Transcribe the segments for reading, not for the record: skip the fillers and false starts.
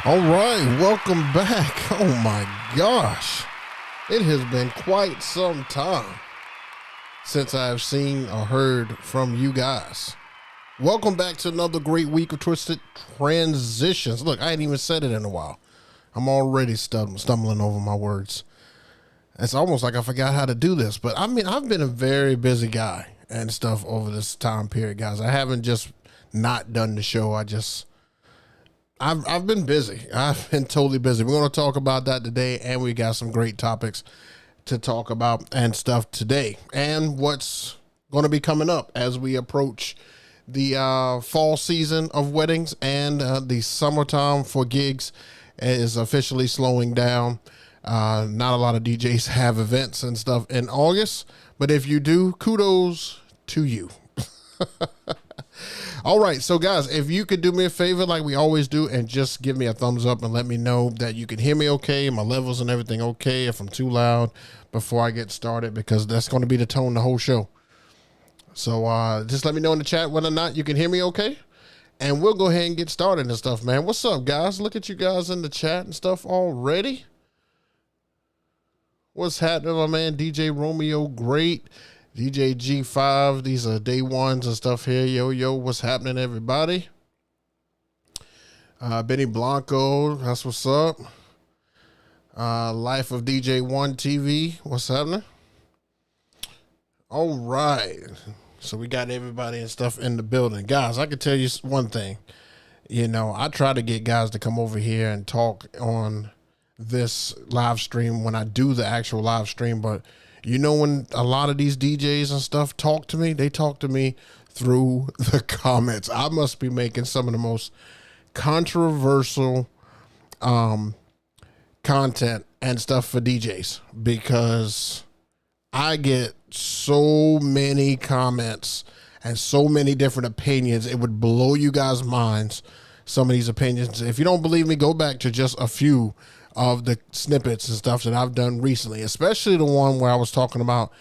All right, welcome back. Oh my gosh. It has been quite some time since I have seen or heard from you guys. Welcome back to another great week of Twisted Transitions. Look, I ain't even said it in a while. I'm already stumbling over my words. It's almost like I forgot how to do this, but I mean, I've been a very busy guy and stuff over this time period, guys. I haven't just not done the show. I've been busy. I've been totally busy. We're going to talk about that today, and we got some great topics to talk about and stuff today, and what's going to be coming up as we approach the fall season of weddings, and the summertime for gigs is officially slowing down. Not a lot of DJs have events and stuff in August, but if you do, kudos to you. All right, so guys, if you could do me a favor like we always do and just give me a thumbs up and let me know that you can hear me okay, my levels and everything okay, if I'm too loud before I get started, because that's going to be the tone the whole show. So just let me know in the chat whether or not you can hear me okay, and we'll go ahead and get started and stuff, man. What's up, guys? Look at you guys in the chat and stuff already. What's happening, my man? DJ Romeo, great. DJ G5, these are day ones and stuff here. Yo, what's happening, everybody? Benny Blanco, that's what's up. Life of DJ 1 TV, what's happening? All right. So we got everybody and stuff in the building. Guys, I can tell you one thing. You know, I try to get guys to come over here and talk on this live stream when I do the actual live stream, but you know, when a lot of these DJs and stuff talk to me, they talk to me through the comments. I must be making some of the most controversial content and stuff for DJs, because I get so many comments and so many different opinions. It would blow you guys' minds, some of these opinions. If you don't believe me, go back to just a few of the snippets and stuff that I've done recently, especially the one where I was talking about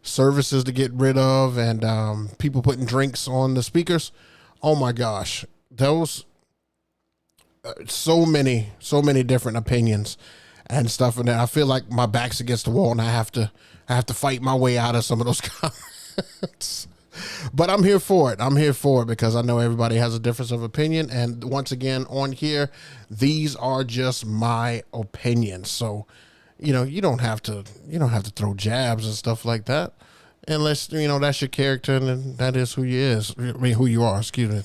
services to get rid of and people putting drinks on the speakers. Oh my gosh, those so many different opinions and stuff, and I feel like my back's against the wall and I have to fight my way out of some of those comments. But I'm here for it. I'm here for it because I know everybody has a difference of opinion. And once again, on here, these are just my opinions. So, you know, you don't have to throw jabs and stuff like that, unless, you know, that's your character and that is who you are, excuse me.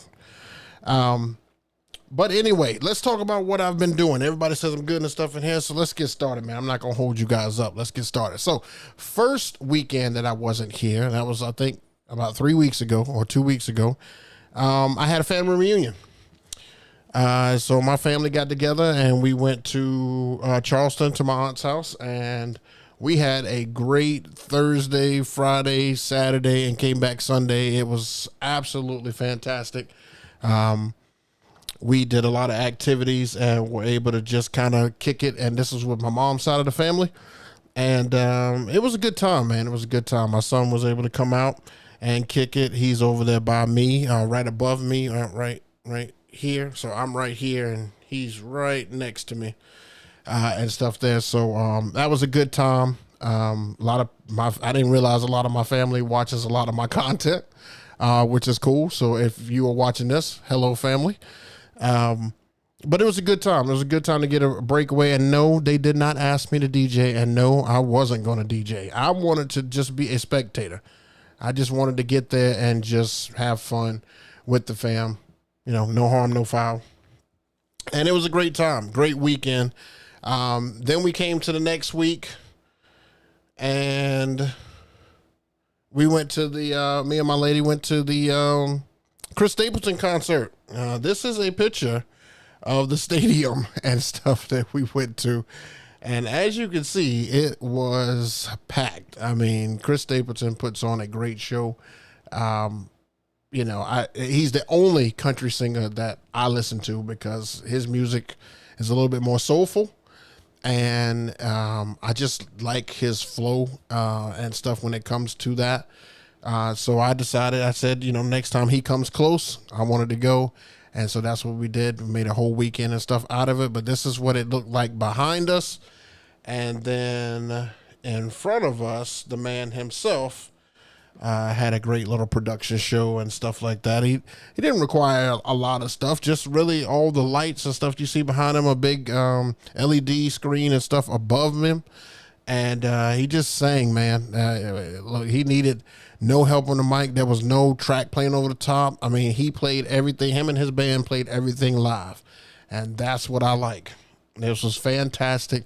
But anyway, let's talk about what I've been doing. Everybody says I'm good and stuff in here, so let's get started, man. I'm not going to hold you guys up. Let's get started. So, first weekend that I wasn't here, that was, I think, about 3 weeks ago or 2 weeks ago, I had a family reunion. So my family got together and we went to Charleston to my aunt's house, and we had a great Thursday, Friday, Saturday, and came back Sunday. It was absolutely fantastic. We did a lot of activities and were able to just kind of kick it. And this was with my mom's side of the family. And it was a good time, man. It was a good time. My son was able to come out and kick it. He's over there by me, right above me, right here. So I'm right here, and he's right next to me, and stuff there. So that was a good time. I didn't realize a lot of my family watches a lot of my content, which is cool. So if you are watching this, hello, family. But it was a good time. It was a good time to get a breakaway. And no, they did not ask me to DJ. And no, I wasn't going to DJ. I wanted to just be a spectator. I just wanted to get there and just have fun with the fam. You know, no harm, no foul. And it was a great time, great weekend. Then we came to the next week, and we went to me and my lady went to the Chris Stapleton concert. This is a picture of the stadium and stuff that we went to. And as you can see, it was packed. I mean, Chris Stapleton puts on a great show. You know, he's the only country singer that I listen to because his music is a little bit more soulful. And I just like his flow and stuff when it comes to that. So I said, you know, next time he comes close, I wanted to go And so that's what we did. We made a whole weekend and stuff out of it. But this is what it looked like behind us. And then in front of us, the man himself had a great little production show and stuff like that. He didn't require a lot of stuff, just really all the lights and stuff you see behind him, a big LED screen and stuff above him. And he just sang, man. Look, he needed no help on the mic. There was no track playing over the top. I mean, he played everything. Him and his band played everything live. And that's what I like. This was fantastic.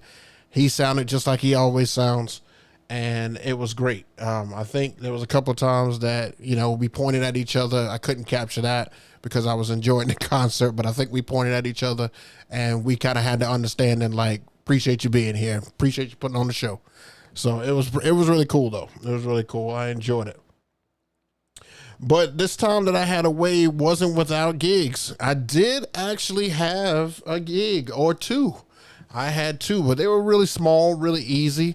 He sounded just like he always sounds, and it was great. I think there was a couple of times that, we pointed at each other. I couldn't capture that because I was enjoying the concert, but I think we pointed at each other, and we kind of had to understand and appreciate you being here. Appreciate you putting on the show. So it was really cool, though. It was really cool. I enjoyed it. But this time that I had away wasn't without gigs. I did actually have a gig or two. I had two, but they were really small, really easy.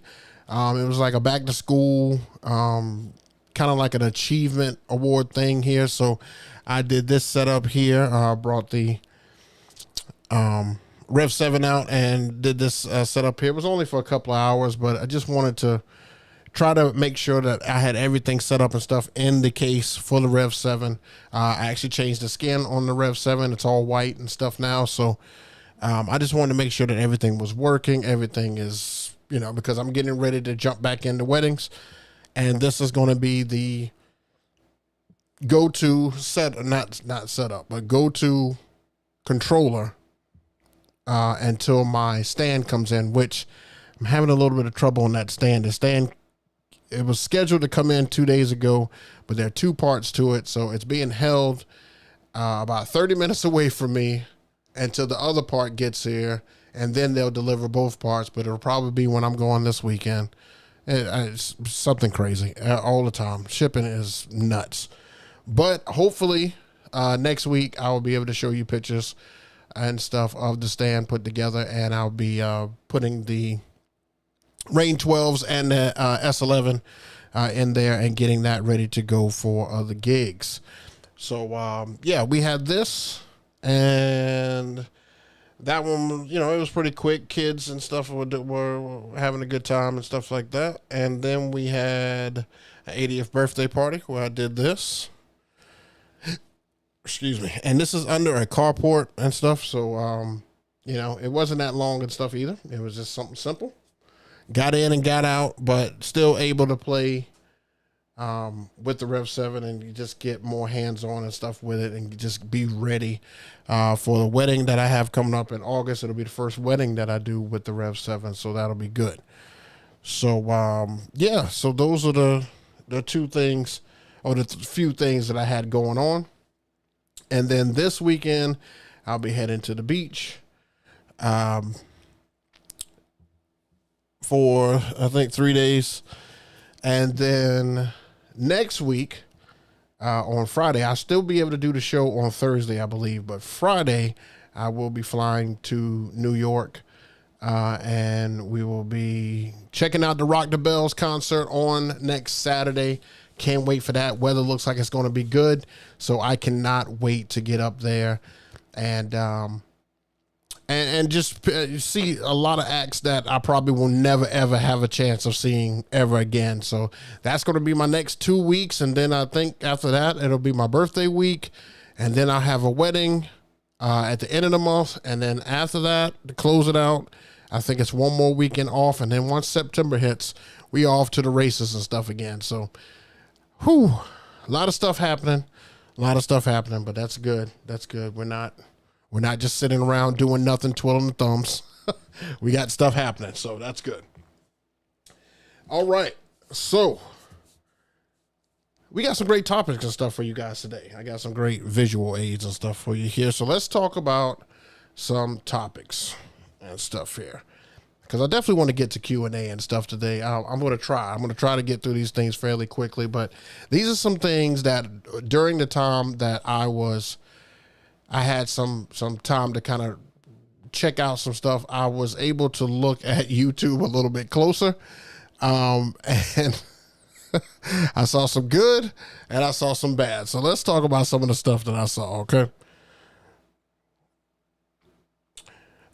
It was like a back to school, kind of like an achievement award thing here. So I did this setup here. Brought the Rev 7 out and did this setup here. It was only for a couple of hours, but I just wanted to try to make sure that I had everything set up and stuff in the case for the Rev 7. I actually changed the skin on the Rev 7. It's all white and stuff now. So I just wanted to make sure that everything was working. Everything is, because I'm getting ready to jump back into weddings. And this is going to be the go-to not setup, but go-to controller until my stand comes in, which I'm having a little bit of trouble on that stand. The stand, it was scheduled to come in 2 days ago, but there are two parts to it. So it's being held about 30 minutes away from me until the other part gets here, and then they'll deliver both parts, but it'll probably be when I'm going this weekend. It's something crazy all the time. Shipping is nuts. But hopefully next week I will be able to show you pictures and stuff of the stand put together, and I'll be putting the Rain 12s and the S11 in there and getting that ready to go for other gigs. So, we had this. And that one, it was pretty quick. Kids and stuff were having a good time and stuff like that. And then we had an 80th birthday party where I did this. Excuse me. And this is under a carport and stuff. So, it wasn't that long and stuff either. It was just something simple. Got in and got out, but still able to play with the Rev 7, and you just get more hands-on and stuff with it, and you just be ready for the wedding that I have coming up in August. It'll be the first wedding that I do with the Rev 7, so that'll be good. So so those are the two things, or the few things that I had going on. And then this weekend I'll be heading to the beach for I think 3 days, and then next week, on Friday, I'll still be able to do the show on Thursday, I believe. But Friday, I will be flying to New York, and we will be checking out the Rock the Bells concert on next Saturday. Can't wait for that. Weather looks like it's going to be good, so I cannot wait to get up there and just see a lot of acts that I probably will never, ever have a chance of seeing ever again. So that's going to be my next 2 weeks. And then I think after that, it'll be my birthday week. And then I'll have a wedding at the end of the month. And then after that, to close it out, I think it's one more weekend off. And then once September hits, we off to the races and stuff again. So, a lot of stuff happening. But that's good. That's good. We're not just sitting around doing nothing, twiddling the thumbs. We got stuff happening, so that's good. All right, so we got some great topics and stuff for you guys today. I got some great visual aids and stuff for you here. So let's talk about some topics and stuff here, because I definitely want to get to Q&A and stuff today. I'm going to try to get through these things fairly quickly, but these are some things that during the time that I had some time to kind of check out some stuff, I was able to look at YouTube a little bit closer. And I saw some good and I saw some bad. So let's talk about some of the stuff that I saw, okay?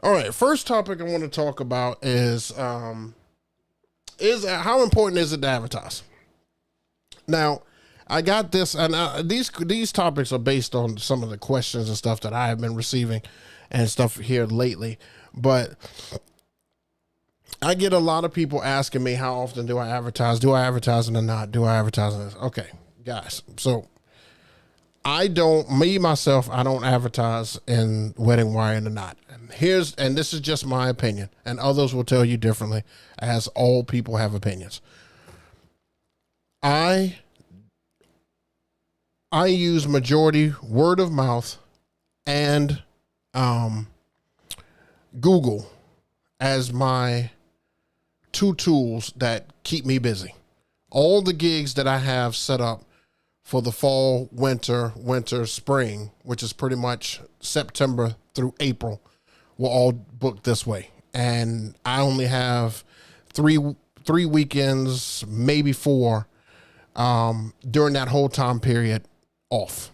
All right, first topic I want to talk about is how important is it to advertise? Now, I got this, and these topics are based on some of the questions and stuff that I have been receiving and stuff here lately. But I get a lot of people asking me, how often do I advertise? Do I advertise or not? Do I advertise on this? Okay, guys. So I don't, myself, I don't advertise in Wedding Wire and the Knot. And this is just my opinion, and others will tell you differently, as all people have opinions. I use majority word of mouth and Google as my two tools that keep me busy. All the gigs that I have set up for the fall, winter, spring, which is pretty much September through April, will all booked this way. And I only have three weekends, maybe four, during that whole time period off.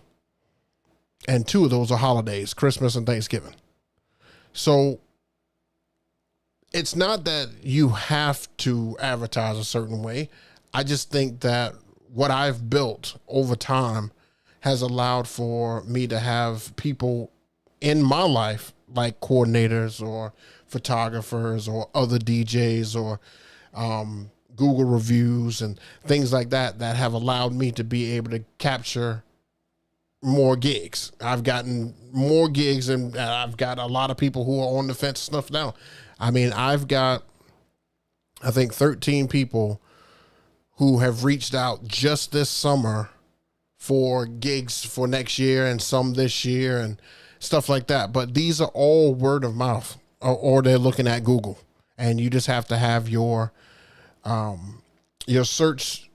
And two of those are holidays, Christmas and Thanksgiving. So it's not that you have to advertise a certain way. I just think that what I've built over time has allowed for me to have people in my life, like coordinators or photographers or other DJs or Google reviews and things like that, that have allowed me to be able to capture more gigs. I've gotten more gigs, and I've got a lot of people who are on the fence stuff now. I mean, I've got, I think, 13 people who have reached out just this summer for gigs for next year and some this year and stuff like that. But these are all word of mouth, or they're looking at Google, and you just have to have your search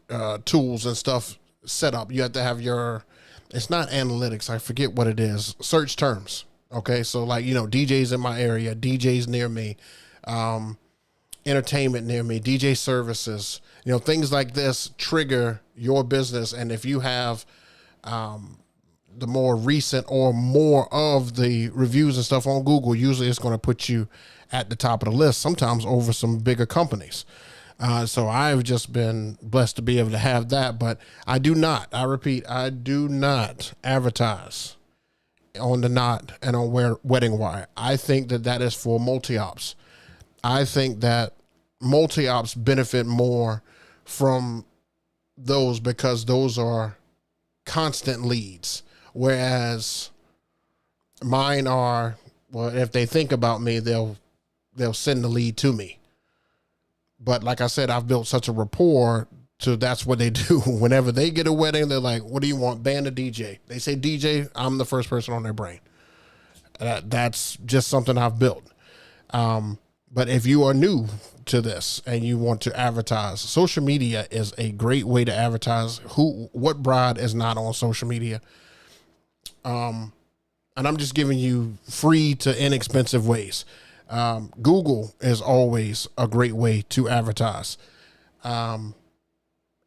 tools and stuff set up. You have to have your, it's not analytics, I forget what it is, search terms. Okay, so like, DJs in my area, DJs near me, entertainment near me, DJ services, things like this trigger your business. And if you have the more recent or more of the reviews and stuff on Google, usually it's going to put you at the top of the list, sometimes over some bigger companies. So I've just been blessed to be able to have that, but I do not advertise on the Knot and on Wedding Wire. I think that is for multi-ops. I think that multi-ops benefit more from those because those are constant leads. Whereas mine are, well, if they think about me, they'll send the lead to me. But like I said, I've built such a rapport to that's what they do. Whenever they get a wedding, they're like, what do you want, band or DJ? They say DJ, I'm the first person on their brain. That's just something I've built. But if you are new to this and you want to advertise, social media is a great way to advertise. What bride is not on social media? And I'm just giving you free to inexpensive ways. Google is always a great way to advertise. And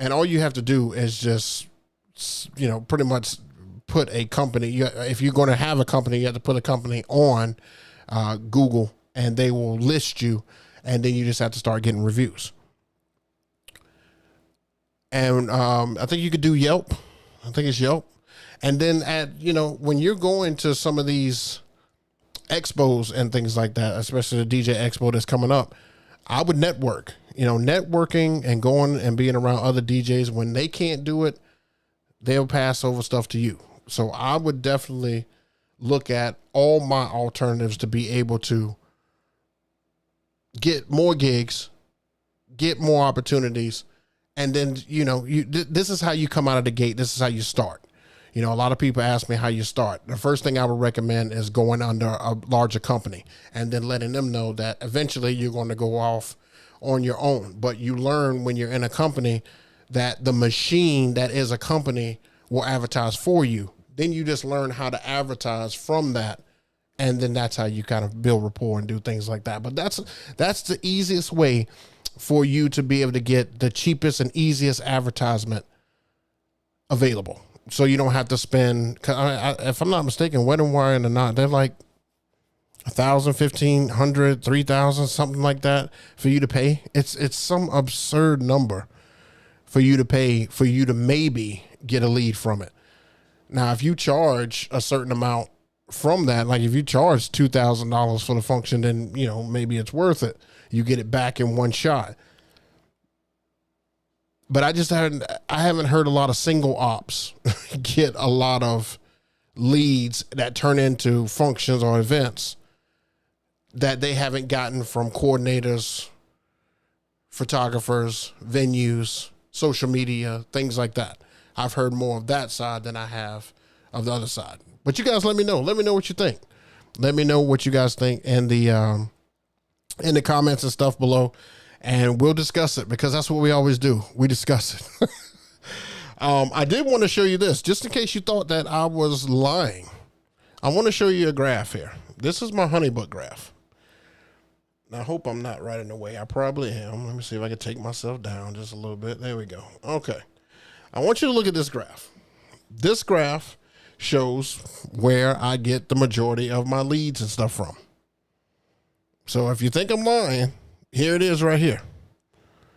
all you have to do is just, pretty much put a company. If you're going to have a company, you have to put a company on Google, and they will list you, and then you just have to start getting reviews. And I think you could do Yelp. I think it's Yelp. And then when you're going to some of these expos and things like that, especially the DJ expo that's coming up, I would network. Networking and going and being around other DJs, when they can't do it, they'll pass over stuff to you. So I would definitely look at all my alternatives to be able to get more gigs, get more opportunities. And then, this is how you come out of the gate. This is how you start. A lot of people ask me how you start. The first thing I would recommend is going under a larger company and then letting them know that eventually you're going to go off on your own. But you learn when you're in a company that the machine that is a company will advertise for you. Then you just learn how to advertise from that. And then that's how you kind of build rapport and do things like that. But that's the easiest way for you to be able to get the cheapest and easiest advertisement available. So you don't have to spend, if I'm not mistaken, Wedding Wire and the Knot, they're like 1,000, 1,500, 3,000, something like that for you to pay. It's some absurd number for you to pay for you to maybe get a lead from it. Now, if you charge a certain amount from that, like if you charge $2,000 for the function, then, you know, maybe it's worth it. You get it back in one shot. But I haven't heard a lot of single ops get a lot of leads that turn into functions or events that they haven't gotten from coordinators, photographers, venues, social media, things like that. I've heard more of that side than I have of the other side. But you guys let me know. Let me know what you think. Let me know what you guys think in the comments and stuff below. And we'll discuss it, because that's what we always do. We discuss it. I did want to show you this, just in case you thought that I was lying. I want to show you a graph here. This is my Honeybook graph. I hope I'm not right in the way. I probably am. Let me see if I can take myself down just a little bit. There we go. Okay. I want you to look at this graph. This graph shows where I get the majority of my leads and stuff from. So if you think I'm lying, here it is right here.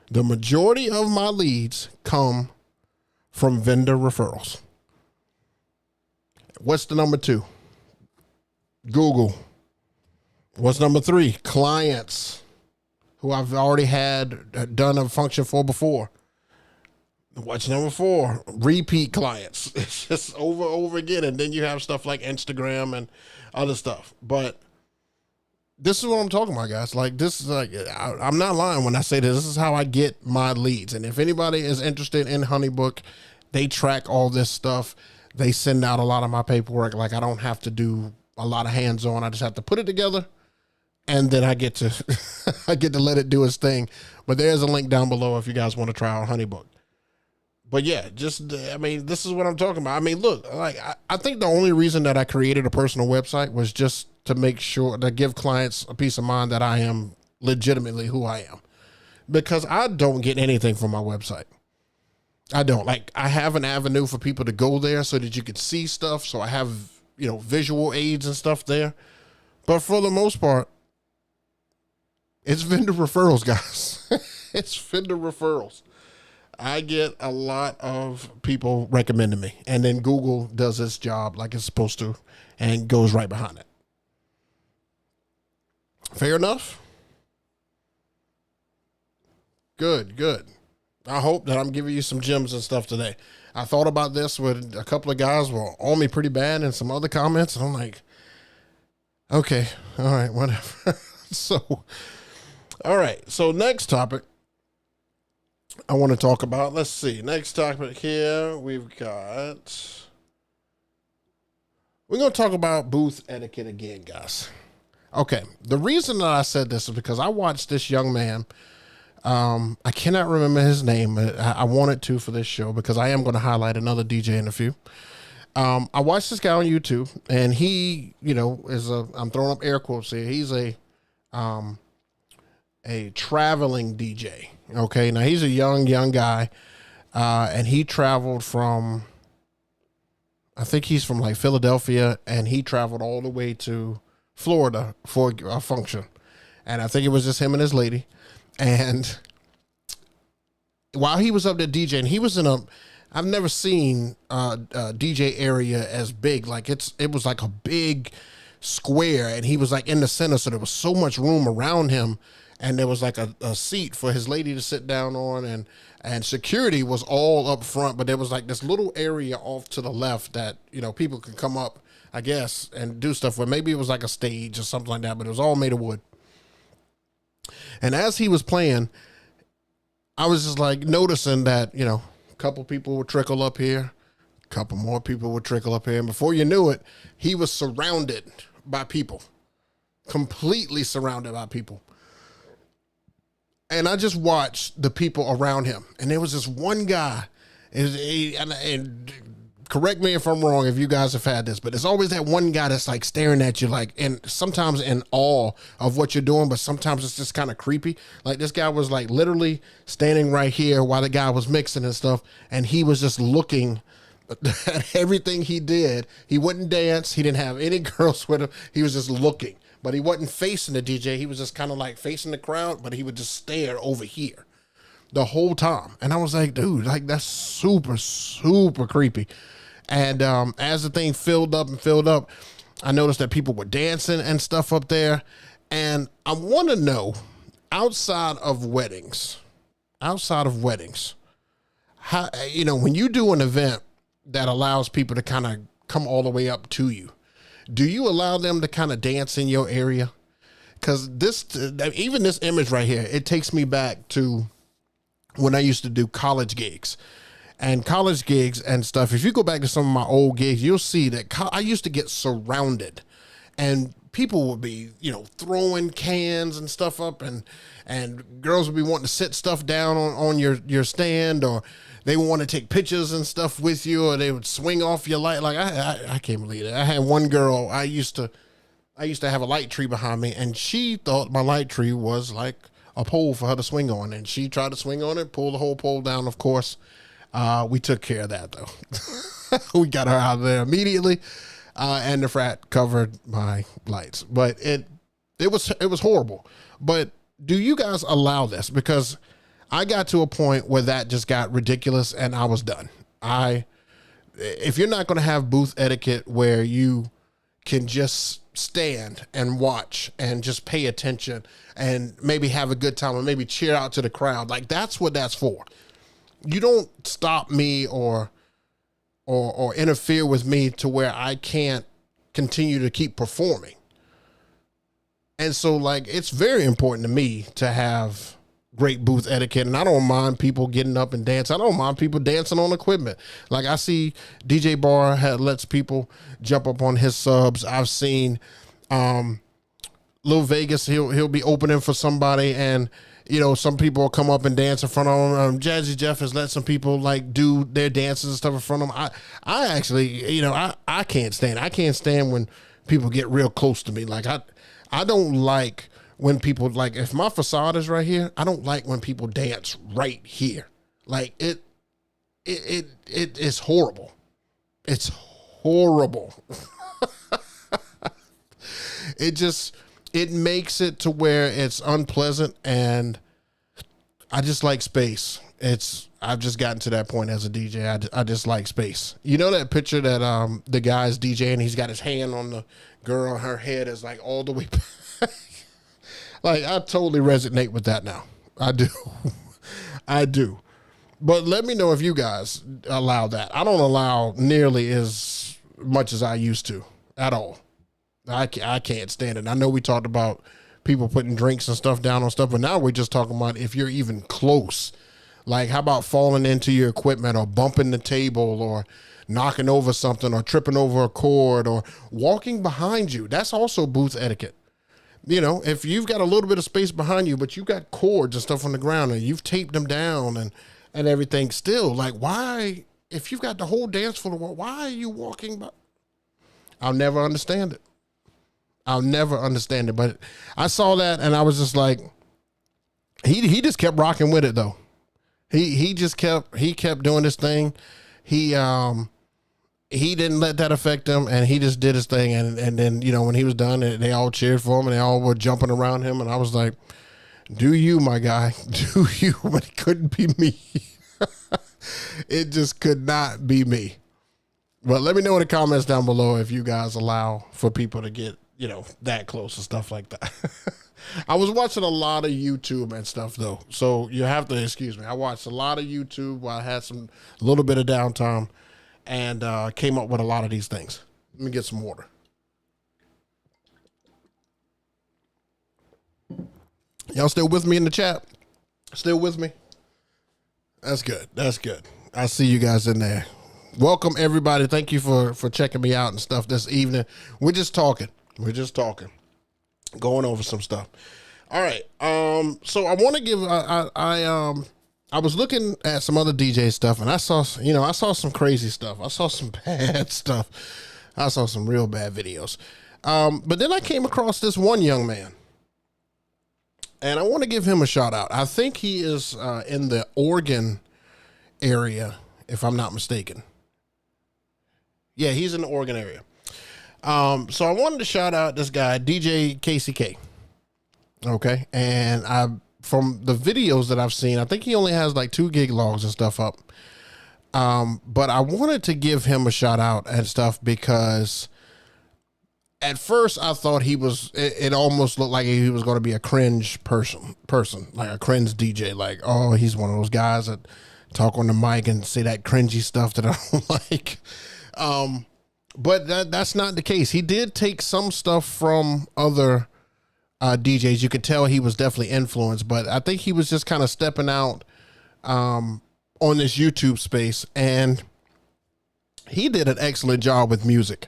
The majority of my leads come from vendor referrals. What's the number 2? Google. What's number 3? Clients who I've already done a function for before. What's number 4? Repeat clients. It's just over again. And then you have stuff like Instagram and other stuff. But this is what I'm talking about, guys. Like, this is like, I'm not lying when I say this. This is how I get my leads. And if anybody is interested in Honeybook, they track all this stuff. They send out a lot of my paperwork. Like, I don't have to do a lot of hands-on. I just have to put it together. And then I get to let it do its thing. But there's a link down below if you guys want to try out Honeybook. But yeah, I mean, this is what I'm talking about. I mean, look, like, I think the only reason that I created a personal website was just to make sure to give clients a peace of mind that I am legitimately who I am, because I don't get anything from my website. I don't. Like, I have an avenue for people to go there so that you can see stuff. So I have, you know, visual aids and stuff there. But for the most part, it's vendor referrals, guys. It's vendor referrals. I get a lot of people recommending me, and then Google does its job like it's supposed to and goes right behind it. Fair enough? Good, good. I hope that I'm giving you some gems and stuff today. I thought about this with a couple of guys were on me pretty bad in some other comments, and I'm like, okay, all right, whatever. So, all right, so next topic I want to talk about, let's see, next topic here, we're going to talk about booth etiquette again, guys. Okay, the reason that I said this is because I watched this young man. I cannot remember his name. I wanted to for this show because I am going to highlight another DJ in a few. I watched this guy on YouTube, and he, you know, I'm throwing up air quotes here. He's a traveling DJ. Okay, now he's a young guy, and he traveled from, I think he's from like Philadelphia, and he traveled all the way to Florida for a function. And I think it was just him and his lady. And while he was up there DJing, he was I've never seen a DJ area as big. Like it was like a big square, and he was like in the center. So there was so much room around him, and there was like a seat for his lady to sit down on, and security was all up front, but there was like this little area off to the left that, you know, people could come up, I guess, and do stuff with. Maybe it was like a stage or something like that, but it was all made of wood. And as he was playing, I was just like noticing that, you know, a couple people would trickle up here, a couple more people would trickle up here. And before you knew it, he was surrounded by people, completely surrounded by people. And I just watched the people around him. And there was this one guy, and correct me if I'm wrong, if you guys have had this, but there's always that one guy that's like staring at you, like, and sometimes in awe of what you're doing, but sometimes it's just kind of creepy. Like this guy was like literally standing right here while the guy was mixing and stuff, and he was just looking at everything he did. He wouldn't dance. He didn't have any girls with him. He was just looking. but he wasn't facing the DJ. He was just kind of like facing the crowd, but he would just stare over here the whole time. And I was like, dude, like that's super, super creepy. And as the thing filled up and filled up, I noticed that people were dancing and stuff up there. And I want to know, outside of weddings, how, you know, when you do an event that allows people to kind of come all the way up to you, do you allow them to kind of dance in your area? Because even this image right here, it takes me back to when I used to do college gigs and stuff. If you go back to some of my old gigs, you'll see that I used to get surrounded, and people would be, you know, throwing cans and stuff up, and girls would be wanting to sit stuff down on your stand, or they would want to take pictures and stuff with you, or they would swing off your light. Like I can't believe it. I had one girl, I used to have a light tree behind me, and she thought my light tree was like a pole for her to swing on, and she tried to swing on it, pull the whole pole down. Of course, we took care of that though. We got her out of there immediately, and the frat covered my lights. But it was horrible. But do you guys allow this? Because I got to a point where that just got ridiculous, and I was done. If you're not going to have booth etiquette where you can just stand and watch and just pay attention and maybe have a good time and maybe cheer out to the crowd, like that's what that's for. You don't stop me or interfere with me to where I can't continue to keep performing. And so, like, it's very important to me to have great booth etiquette, and I don't mind people getting up and dancing. I don't mind people dancing on equipment. Like, I see DJ Bar lets people jump up on his subs. I've seen Lil Vegas, he'll be opening for somebody, and you know, some people will come up and dance in front of him. Jazzy Jeff has let some people like do their dances and stuff in front of him. I actually, you know, I can't stand when people get real close to me. Like I don't like when people, like, if my facade is right here, I don't like when people dance right here. Like it is horrible. It's horrible. It makes it to where it's unpleasant, and I just like space. I've just gotten to that point as a DJ. I just like space. You know that picture that the guy's DJing, he's got his hand on the girl, her head is like all the way back. Like, I totally resonate with that now. I do. I do. But let me know if you guys allow that. I don't allow nearly as much as I used to at all. I can't stand it. I know we talked about people putting drinks and stuff down on stuff, but now we're just talking about if you're even close. Like, how about falling into your equipment or bumping the table or knocking over something or tripping over a cord or walking behind you? That's also booth etiquette. You know, if you've got a little bit of space behind you, but you've got cords and stuff on the ground and you've taped them down and everything still, like, why, if you've got the whole dance floor, why are you walking by? I'll never understand it. But I saw that and I was just like, he just kept rocking with it though. He kept doing this thing. He didn't let that affect him, and he just did his thing. And then, you know, when he was done, they all cheered for him and they all were jumping around him. And I was like, do you, my guy, do you? But it couldn't be me. It just could not be me. But let me know in the comments down below if you guys allow for people to get, you know, that close and stuff like that. I was watching a lot of YouTube and stuff though, so you have to excuse me. I watched a lot of YouTube while I had a little bit of downtime, and came up with a lot of these things. Let me get some water. Y'all still with me in the chat? Still with me? That's good. That's good. I see you guys in there. Welcome everybody. Thank you for checking me out and stuff this evening. We're just talking. Going over some stuff. All right. So I want to give, I was looking at some other DJ stuff, and I saw some crazy stuff. I saw some bad stuff. I saw some real bad videos. But then I came across this one young man, and I want to give him a shout out. I think he is in the Oregon area, if I'm not mistaken. Yeah, he's in the Oregon area. So I wanted to shout out this guy, DJ KCK. Okay. And from the videos that I've seen, I think he only has like 2 gig logs and stuff up. But I wanted to give him a shout out and stuff because at first I thought it almost looked like he was going to be a cringe person, like a cringe DJ. Like, oh, he's one of those guys that talk on the mic and say that cringy stuff that I don't like. But that's not the case. He did take some stuff from other DJs. You could tell he was definitely influenced, but I think he was just kind of stepping out on this YouTube space, and he did an excellent job with music.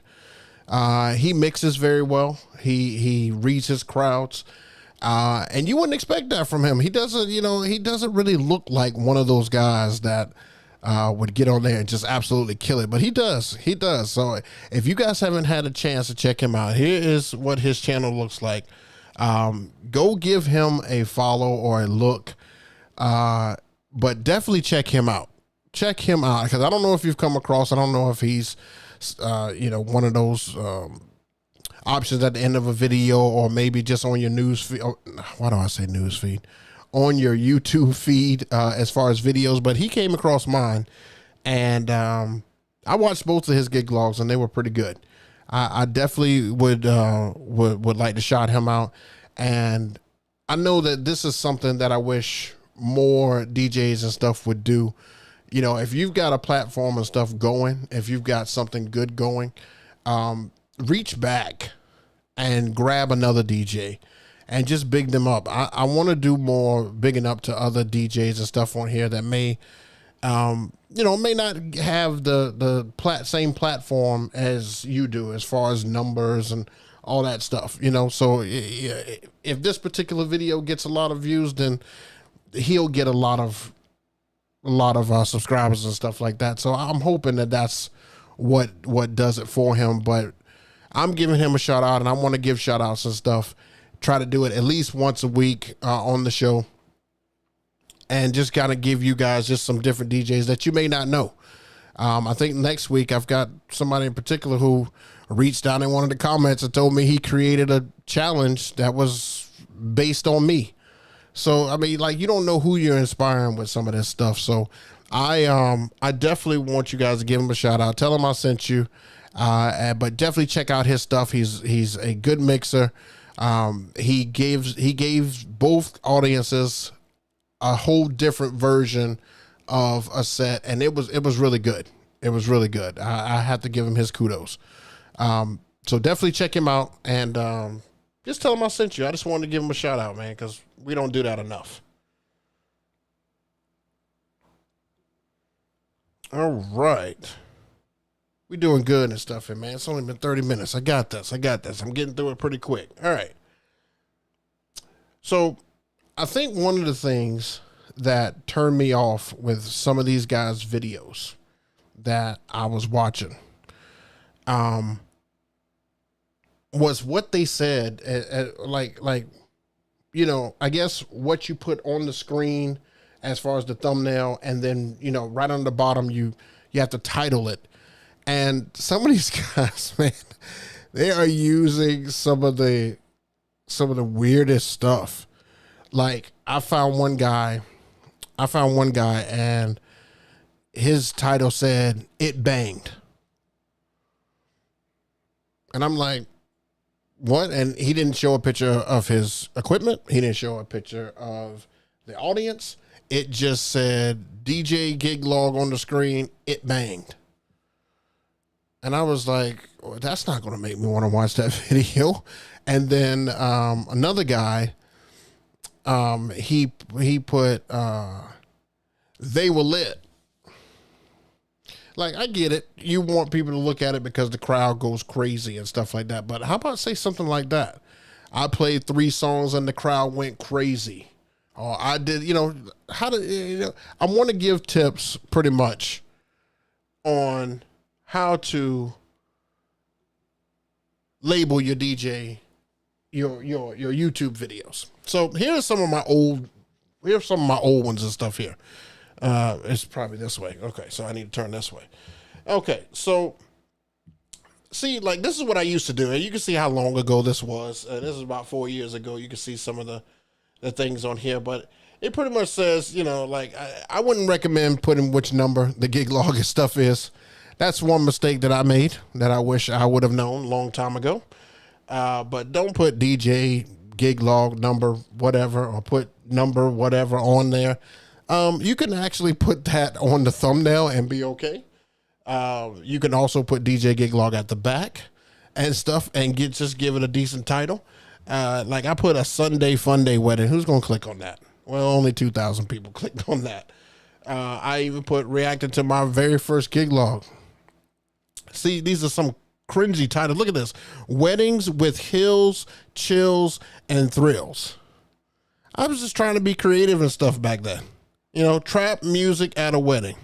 He mixes very well. He reads his crowds. And you wouldn't expect that from him. He doesn't really look like one of those guys that would get on there and just absolutely kill it. But he does. So if you guys haven't had a chance to check him out, here is what his channel looks like. Go give him a follow or a look. But definitely check him out. Check him out, because I don't know if you've come across, I don't know if he's one of those options at the end of a video, or maybe just on your news feed. Why do I say news feed? On your YouTube feed, as far as videos. But he came across mine, and I watched both of his gig logs, and they were pretty good. I definitely would like to shout him out, and I know that this is something that I wish more DJs and stuff would do. You know, if you've got a platform and stuff going, if you've got something good going, reach back and grab another DJ and just big them up. I want to do more bigging up to other DJs and stuff on here that may not have the same platform as you do as far as numbers and all that stuff, So if this particular video gets a lot of views, then he'll get a lot of subscribers and stuff like that. So I'm hoping that that's what does it for him. But I'm giving him a shout out, and I want to give shout outs and stuff. Try to do it at least once a week on the show, and just kind of give you guys just some different DJs that you may not know. I think next week I've got somebody in particular who reached out in one of the comments and told me he created a challenge that was based on me. So, I mean, like, you don't know who you're inspiring with some of this stuff. So I definitely want you guys to give him a shout out. Tell him I sent you. But definitely check out his stuff. He's a good mixer. He gave both audiences a whole different version of a set, and it was really good. It was really good. I have to give him his kudos. So definitely check him out, and just tell him I sent you. I just wanted to give him a shout out, man, because we don't do that enough. All right. We doing good and stuff here, man. It's only been 30 minutes. I got this. I'm getting through it pretty quick. All right. So I think one of the things that turned me off with some of these guys' videos that I was watching was what they said, I guess what you put on the screen as far as the thumbnail, and then, right on the bottom, you have to title it. And some of these guys, man, they are using some of the weirdest stuff. Like, I found one guy and his title said, "It banged." And I'm like, what? And he didn't show a picture of his equipment. He didn't show a picture of the audience. It just said DJ gig log on the screen. It banged. And I was like, well, that's not going to make me want to watch that video. And then another guy, he put, they were lit. Like, I get it. You want people to look at it because the crowd goes crazy and stuff like that. But how about say something like that? I played 3 songs and the crowd went crazy. Or I did, I want to give tips pretty much on how to label your DJ, your YouTube videos. So here's some of my old ones and stuff here. It's probably this way. Okay, so I need to turn this way. Okay, so See, like, this is what I used to do. And you can see how long ago this was. This is about 4 years ago. You can see some of the things on here, but it pretty much says, like, I wouldn't recommend putting which number the gig log and stuff is. That's one mistake that I made that I wish I would have known a long time ago. But don't put DJ gig log number whatever, or put number whatever on there. You can actually put that on the thumbnail and be okay. You can also put DJ gig log at the back and stuff and just give it a decent title. Like I put a Sunday Fun Day Wedding. Who's going to click on that? Well, only 2,000 people clicked on that. I even put reacting to my very first gig log. See, these are some cringy titles. Look at this. Weddings with Hills, Chills, and Thrills. I was just trying to be creative and stuff back then. Trap music at a wedding.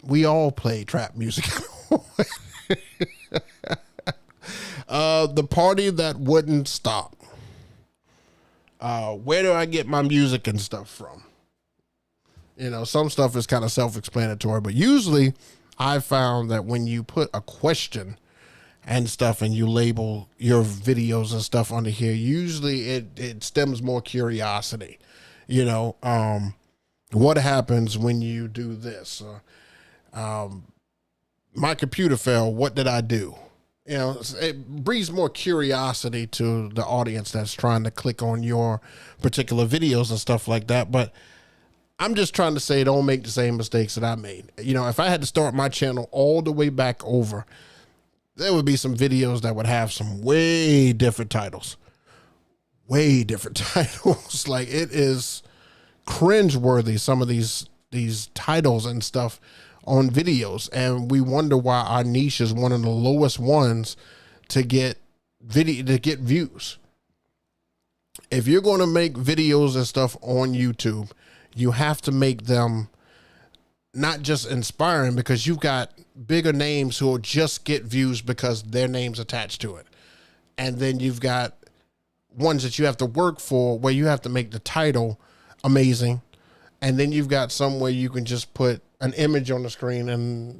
We all play trap music. The party that wouldn't stop. Where do I get my music and stuff from? Some stuff is kind of self-explanatory, but usually I found that when you put a question and stuff and you label your videos and stuff under here, usually it stems more curiosity. What happens when you do this? My computer fell. What did I do? It breeds more curiosity to the audience that's trying to click on your particular videos and stuff like that. But I'm just trying to say, don't make the same mistakes that I made. If I had to start my channel all the way back over, there would be some videos that would have some way different titles. Way different titles. Like, it is cringeworthy, some of these titles and stuff on videos, and we wonder why our niche is one of the lowest ones to get views. If you're going to make videos and stuff on YouTube, you have to make them not just inspiring, because you've got bigger names who will just get views because their name's attached to it. And then you've got ones that you have to work for, where you have to make the title amazing. And then you've got some where you can just put an image on the screen and,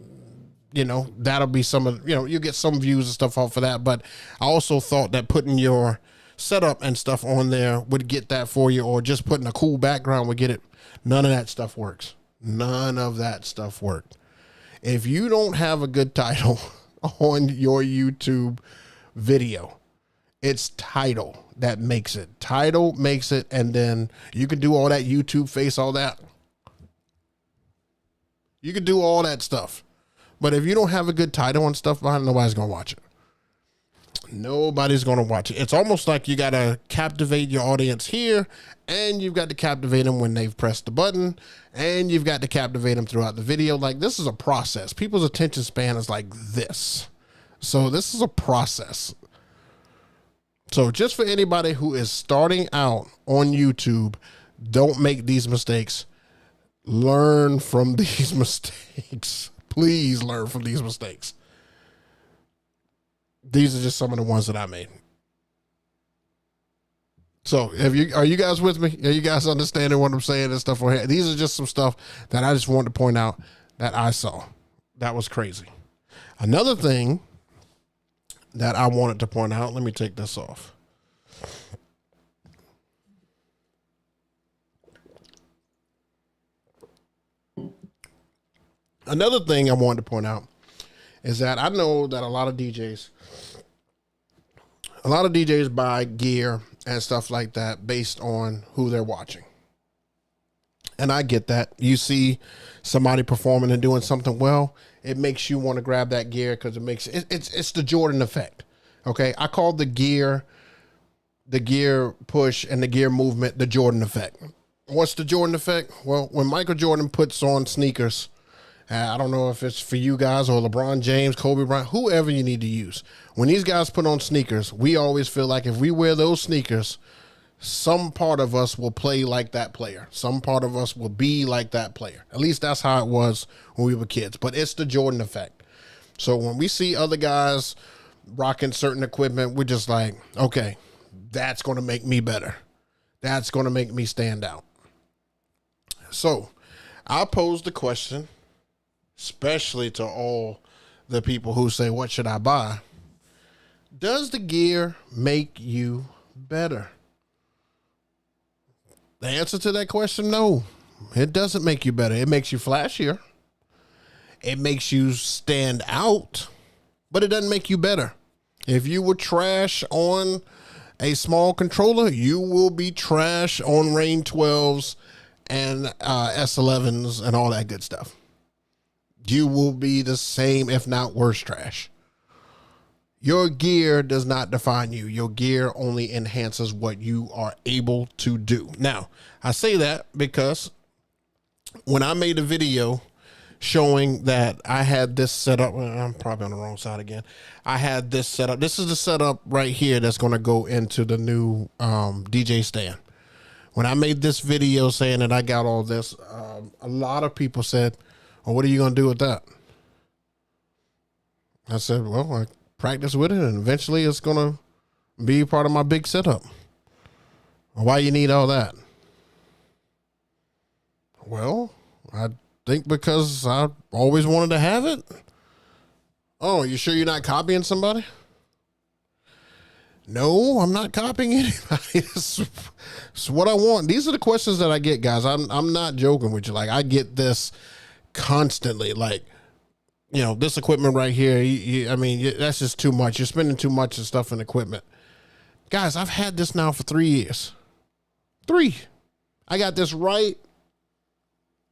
that'll be some of, you get some views and stuff off of that. But I also thought that putting your setup and stuff on there would get that for you, or just putting a cool background would get it. None of that stuff works. None of that stuff worked. If you don't have a good title on your YouTube video, it's title that makes it. Title makes it, and then you can do all that YouTube face, all that. You can do all that stuff. But if you don't have a good title and stuff behind it, nobody's going to watch it. Nobody's going to watch it. It's almost like you got to captivate your audience here, and you've got to captivate them when they've pressed the button, and you've got to captivate them throughout the video. Like, this is a process. People's attention span is like this. So this is a process. So just for anybody who is starting out on YouTube, don't make these mistakes. Learn from these mistakes. Please learn from these mistakes. These are just some of the ones that I made. So are you guys with me? Are you guys understanding what I'm saying and stuff on here? These are just some stuff that I just wanted to point out that I saw. That was crazy. Another thing that I wanted to point out, let me take this off. Another thing I wanted to point out is that I know that a lot of DJs buy gear and stuff like that based on who they're watching. And I get that. You see somebody performing and doing something well, it makes you want to grab that gear because it's the Jordan effect. Okay. I call the gear push and the gear movement the Jordan effect. What's the Jordan effect? Well, when Michael Jordan puts on sneakers, I don't know if it's for you guys or LeBron James, Kobe Bryant, whoever you need to use. When these guys put on sneakers, we always feel like if we wear those sneakers, some part of us will play like that player. Some part of us will be like that player. At least that's how it was when we were kids. But it's the Jordan effect. So when we see other guys rocking certain equipment, we're just like, okay, that's going to make me better. That's going to make me stand out. So I'll pose the question, especially to all the people who say, what should I buy? Does the gear make you better? The answer to that question, no. It doesn't make you better. It makes you flashier. It makes you stand out, but it doesn't make you better. If you were trash on a small controller, you will be trash on Rain 12s and S11s and all that good stuff. You will be the same, if not worse, trash. Your gear does not define you. Your gear only enhances what you are able to do. Now, I say that because when I made a video showing that I had this set up, I'm probably on the wrong side again. I had this set up. This is the setup right here that's going to go into the new DJ stand. When I made this video saying that I got all this, a lot of people said, well, what are you going to do with that? I said, well, I practice with it, and eventually it's going to be part of my big setup. Why you need all that? Well, I think because I always wanted to have it. Oh, you sure you're not copying somebody? No, I'm not copying anybody. It's what I want. These are the questions that I get, guys. I'm not joking with you. Like, I get this constantly. Like, you know, this equipment right here, I mean, that's just too much. You're spending too much of stuff in equipment. Guys, I've had this now for 3 years. 3. I got this right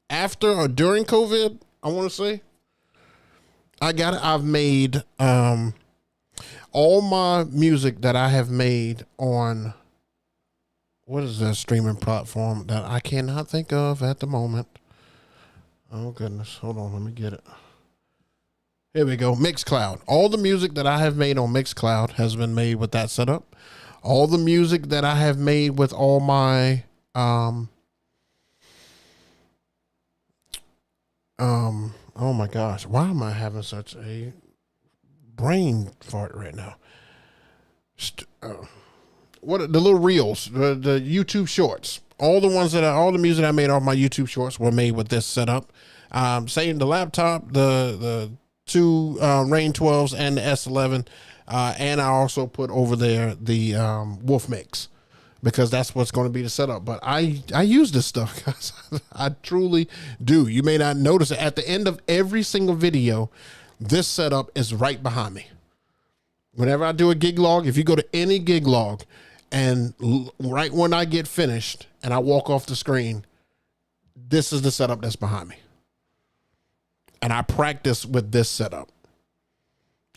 after or during COVID, I want to say. I got it. I've made all my music that I have made on, what is that streaming platform that I cannot think of at the moment? Oh, goodness. Hold on. Let me get it. Here we go. Mixcloud. All the music that I have made on Mixcloud has been made with that setup. All the music that I have made with all my oh my gosh, why am I having such a brain fart right now? What are the little reels, the YouTube shorts? All the music I made off my YouTube shorts were made with this setup. Same the laptop, the two Rain 12s and the S11, and I also put over there the Wolf Mix, because that's what's going to be the setup. But I use this stuff, guys. I truly do. You may not notice it. At the end of every single video, this setup is right behind me. Whenever I do a gig log, if you go to any gig log, and right when I get finished and I walk off the screen, this is the setup that's behind me. And I practice with this setup.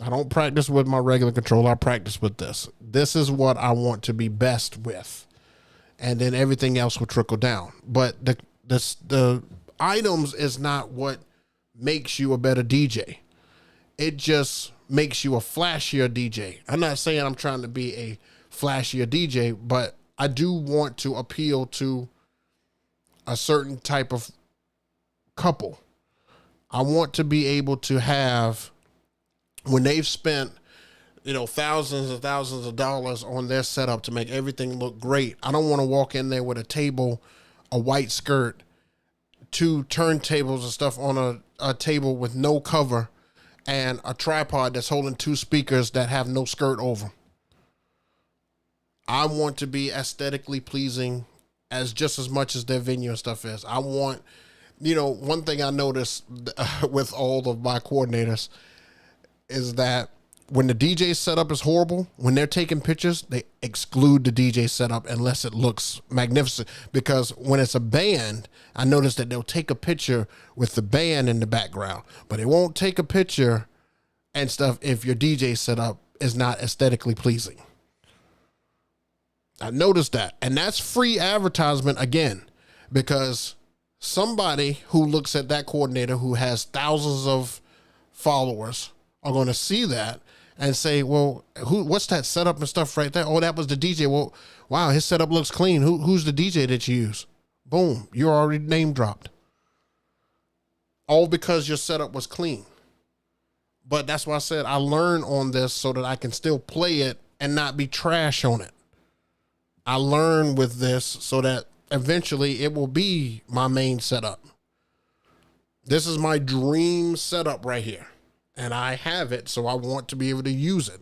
I don't practice with my regular controller. I practice with this. This is what I want to be best with. And then everything else will trickle down. But the items is not what makes you a better DJ. It just makes you a flashier DJ. I'm not saying I'm trying to be a flashier DJ, but I do want to appeal to a certain type of couple. I want to be able to have, when they've spent, you know, thousands and thousands of dollars on their setup to make everything look great, I don't want to walk in there with a table, a white skirt, 2 turntables and stuff on a table with no cover, and a tripod that's holding 2 speakers that have no skirt over. I want to be aesthetically pleasing as just as much as their venue and stuff is. I want, you know, one thing I noticed with all of my coordinators is that when the DJ setup is horrible, when they're taking pictures, they exclude the DJ setup unless it looks magnificent. Because when it's a band, I noticed that they'll take a picture with the band in the background, but they won't take a picture and stuff if your DJ setup is not aesthetically pleasing. I noticed that. And that's free advertisement again, because somebody who looks at that coordinator who has thousands of followers are going to see that and say, well, what's that setup and stuff right there? Oh, that was the DJ. Well, wow, his setup looks clean. Who's the DJ that you use? Boom, you're already name dropped. All because your setup was clean. But that's why I said I learn on this so that I can still play it and not be trash on it. I learn with this so that eventually it will be my main setup. This is my dream setup right here. and I have it, so I want to be able to use it.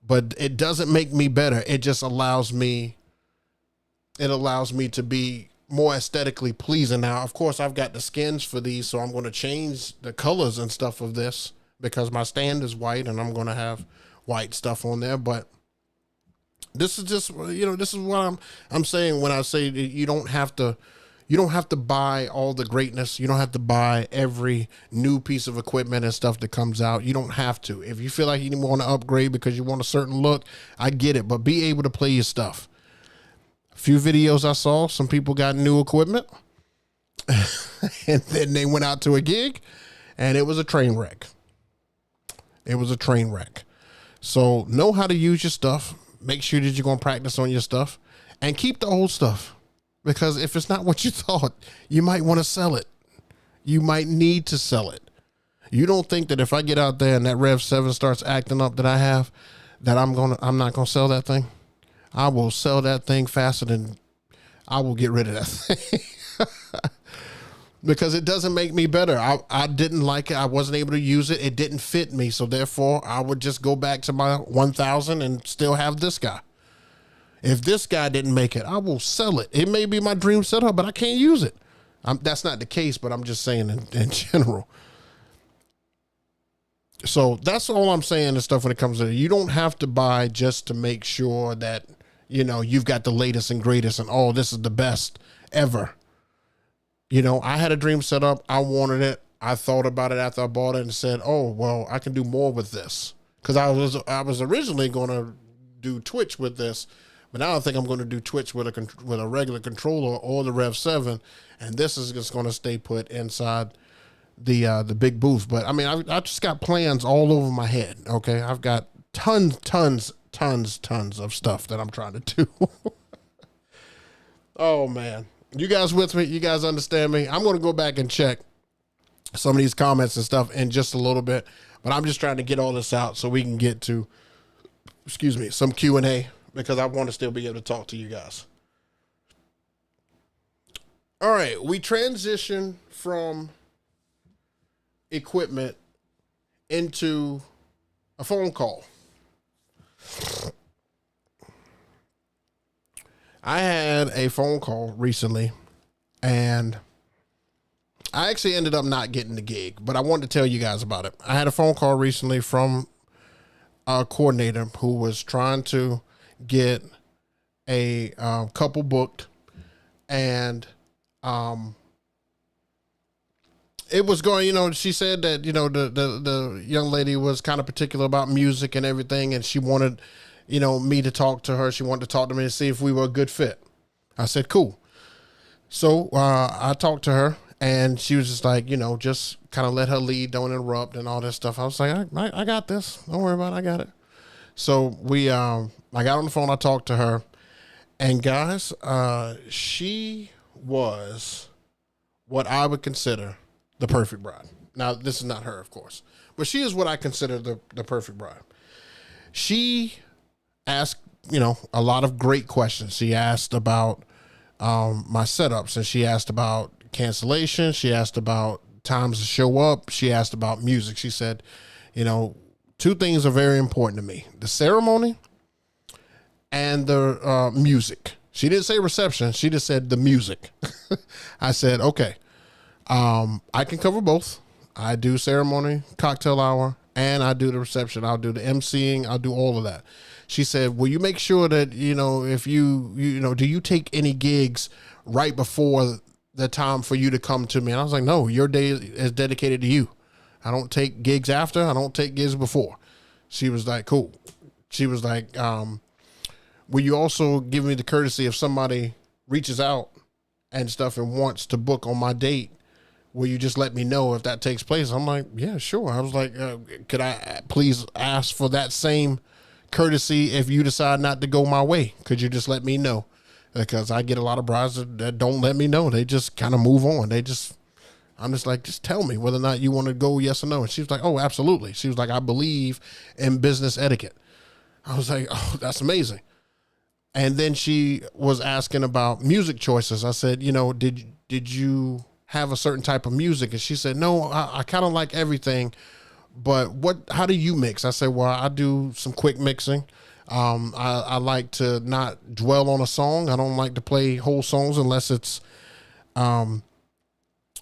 But it doesn't make me better. It just allows me, to be more aesthetically pleasing. Now, of course, I've got the skins for these, so I'm going to change the colors and stuff of this because my stand is white and I'm going to have white stuff on there. But this is just, this is what I'm saying when I say that you don't have to buy all the greatness. You don't have to buy every new piece of equipment and stuff that comes out. You don't have to. If you feel like you want to upgrade because you want a certain look, I get it, but be able to play your stuff. A few videos I saw, some people got new equipment and then they went out to a gig and it was a train wreck. So know how to use your stuff. Make sure that you're going to practice on your stuff and keep the old stuff. Because if it's not what you thought, you might want to sell it. You might need to sell it. You don't think that if I get out there and that Rev 7 starts acting up that I have, that I'm not going to sell that thing? I will sell that thing faster than I will get rid of that thing. Because it doesn't make me better. I didn't like it. I wasn't able to use it. It didn't fit me. So therefore, I would just go back to my 1000 and still have this guy. If this guy didn't make it, I will sell it. It may be my dream setup, but I can't use it. That's not the case, but I'm just saying in general. So that's all I'm saying and stuff when it comes to it. You don't have to buy just to make sure that, you've got the latest and greatest and, oh, this is the best ever. I had a dream setup. I wanted it. I thought about it after I bought it and said, oh, well, I can do more with this. Because I was originally going to do Twitch with this. But now I think I'm going to do Twitch with a regular controller or the Rev 7, and this is just going to stay put inside the big booth. But I mean, I just got plans all over my head. Okay, I've got tons of stuff that I'm trying to do. Oh man, you guys with me? You guys understand me? I'm going to go back and check some of these comments and stuff in just a little bit, but I'm just trying to get all this out so we can get to, some Q&A. Because I want to still be able to talk to you guys. All right, we transition from equipment into a phone call. I had a phone call recently, and I actually ended up not getting the gig, but I wanted to tell you guys about it. I had a phone call recently from a coordinator who was trying to get a couple booked, and it was going, she said that, the young lady was kind of particular about music and everything, and she wanted, me to talk to her. She wanted to talk to me to see if we were a good fit. I said, cool. So I talked to her, and she was just like, just kind of let her lead, don't interrupt and all that stuff. I was like, I got this. Don't worry about it. I got it. So I got on the phone, I talked to her, and guys, she was what I would consider the perfect bride. Now, this is not her, of course, but she is what I consider the perfect bride. She asked, a lot of great questions. She asked about my setups, and she asked about cancellation. She asked about times to show up. She asked about music. She said, two things are very important to me: the ceremony and the music. She didn't say reception. She just said the music. I said, okay, I can cover both. I do ceremony, cocktail hour, and I do the reception. I'll do the emceeing. I'll do all of that. She said, will you make sure that, if do you take any gigs right before the time for you to come to me? And I was like, no, your day is dedicated to you. I don't take gigs after. I don't take gigs before. She was like, cool. She was like, will you also give me the courtesy if somebody reaches out and stuff and wants to book on my date? Will you just let me know if that takes place? I'm like, yeah, sure. I was like, could I please ask for that same courtesy if you decide not to go my way? Could you just let me know? Because I get a lot of brides that don't let me know. They just kind of move on. I'm just like, just tell me whether or not you want to go, yes or no. And she was like, oh, absolutely. She was like, I believe in business etiquette. I was like, oh, that's amazing. And then she was asking about music choices. I said, did you have a certain type of music? And she said, no, I kind of like everything, but how do you mix? I say, well, I do some quick mixing. I like to not dwell on a song. I don't like to play whole songs unless it's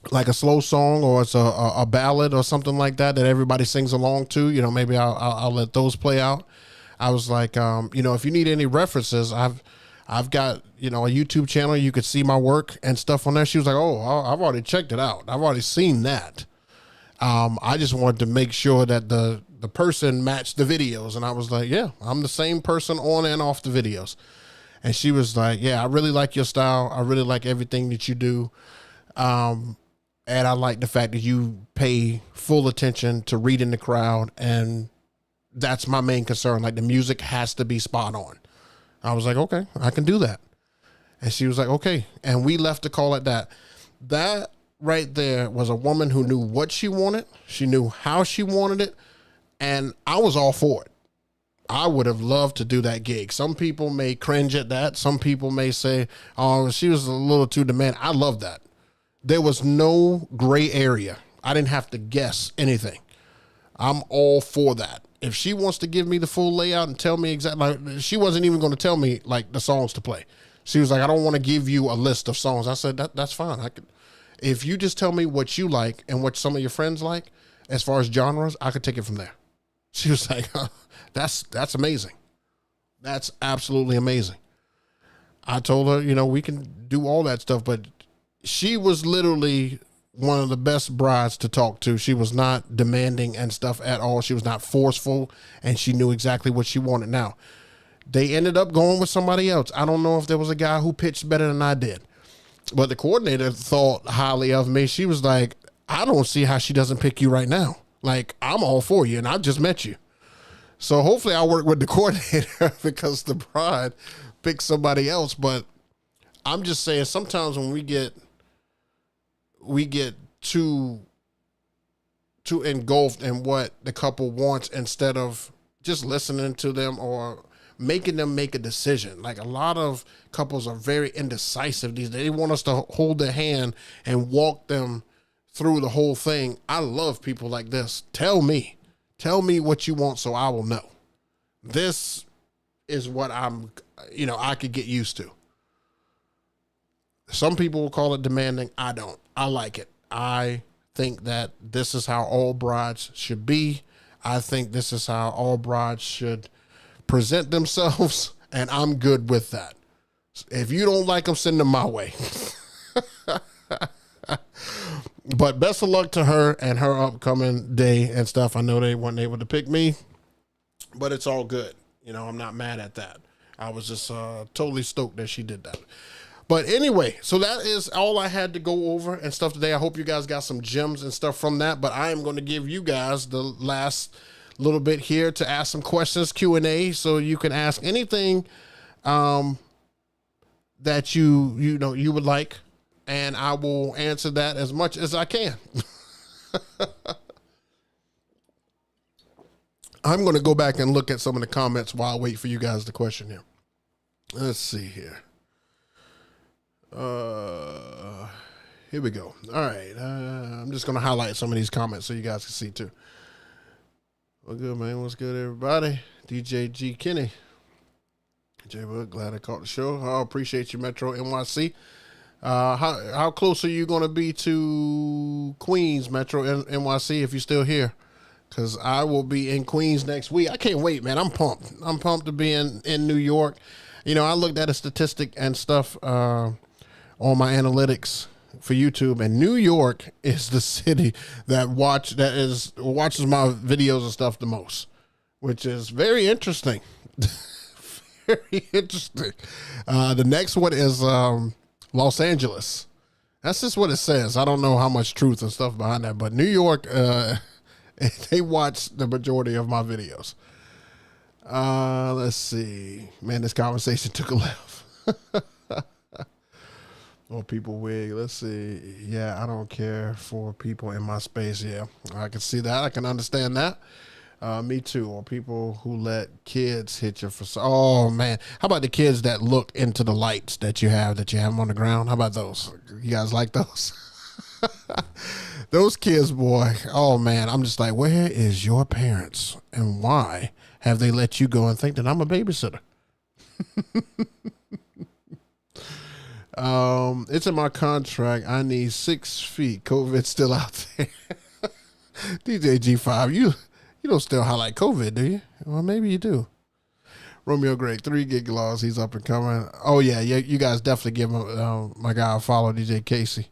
like a slow song or it's a ballad or something like that everybody sings along to. You know, maybe I'll let those play out. I was like, you know, if you need any references, I've got, you know, a YouTube channel. You could see my work and stuff on there. She was like, oh, I've already checked it out. I've already seen that. I just wanted to make sure that the person matched the videos. And I was like, yeah, I'm the same person on and off the videos. And she was like, yeah, I really like your style. I really like everything that you do. And I like the fact that you pay full attention to reading the crowd. And that's my main concern. Like, the music has to be spot on. I was like, okay, I can do that. And she was like, okay. And we left the call at that. That right there was a woman who knew what she wanted. She knew how she wanted it. And I was all for it. I would have loved to do that gig. Some people may cringe at that. Some people may say, oh, she was a little too demanding. I love that. There was no gray area. I didn't have to guess anything. I'm all for that. If she wants to give me the full layout and tell me exactly, like, she wasn't even going to tell me like the songs to play. She was like, I don't want to give you a list of songs. I said, that's fine. If you just tell me what you like and what some of your friends like, as far as genres, I could take it from there. She was like, that's amazing. That's absolutely amazing. I told her, you know, we can do all that stuff, but she was literally one of the best brides to talk to. She was not demanding and stuff at all. She was not forceful, and she knew exactly what she wanted. Now, they ended up going with somebody else. I don't know if there was a guy who pitched better than I did, but the coordinator thought highly of me. She was like, I don't see how she doesn't pick you right now. Like, I'm all for you, and I just met you. So hopefully I'll work with the coordinator because the bride picked somebody else. But I'm just saying, sometimes when we get too engulfed in what the couple wants instead of just listening to them or making them make a decision. Like, a lot of couples are very indecisive these days. They want us to hold their hand and walk them through the whole thing. I love people like this. Tell me what you want so I will know. This is what I could get used to. Some people will call it demanding. I don't. I like it. I think that this is how all brides should be. I think this is how all brides should present themselves, and I'm good with that. If you don't like them, send them my way. But best of luck to her and her upcoming day and stuff. I know they weren't able to pick me, but it's all good. You know, I'm not mad at that. I was just totally stoked that she did that. But anyway, so that is all I had to go over and stuff today. I hope you guys got some gems and stuff from that, but I am going to give you guys the last little bit here to ask some questions, Q&A, so you can ask anything that you would like, and I will answer that as much as I can. I'm going to go back and look at some of the comments while I wait for you guys to question here. Let's see here. Here we go. All right. I'm just going to highlight some of these comments so you guys can see too. Well, good, man. What's good, everybody? DJ G. Kenny. JayBook, glad I caught the show. I appreciate you, Metro NYC. How close are you going to be to Queens, Metro NYC, if you're still here? Because I will be in Queens next week. I can't wait, man. I'm pumped. I'm pumped to be in New York. You know, I looked at a statistic and stuff on my analytics for YouTube, and New York is the city that watches my videos and stuff the most, which is very interesting. Very interesting. The next one is Los Angeles. That's just what it says. I don't know how much truth and stuff behind that, but New York, they watch the majority of my videos. Let's see. Man, this conversation took a left. Or people wig. Let's see. Yeah, I don't care for people in my space. Yeah, I can see that. I can understand that. Me too. Or people who let kids hit your facade. Oh, man. How about the kids that look into the lights that you have them on the ground? How about those? You guys like those? Those kids, boy. Oh man, I'm just like, where is your parents, and why have they let you go and think that I'm a babysitter? It's in my contract. I need 6 feet. COVID's still out there. DJ G5, you don't still highlight COVID, do you? Well, maybe you do. Romeo Greg, 3 gig laws. He's up and coming. Oh yeah, you guys definitely give him my guy a follow, DJ Casey.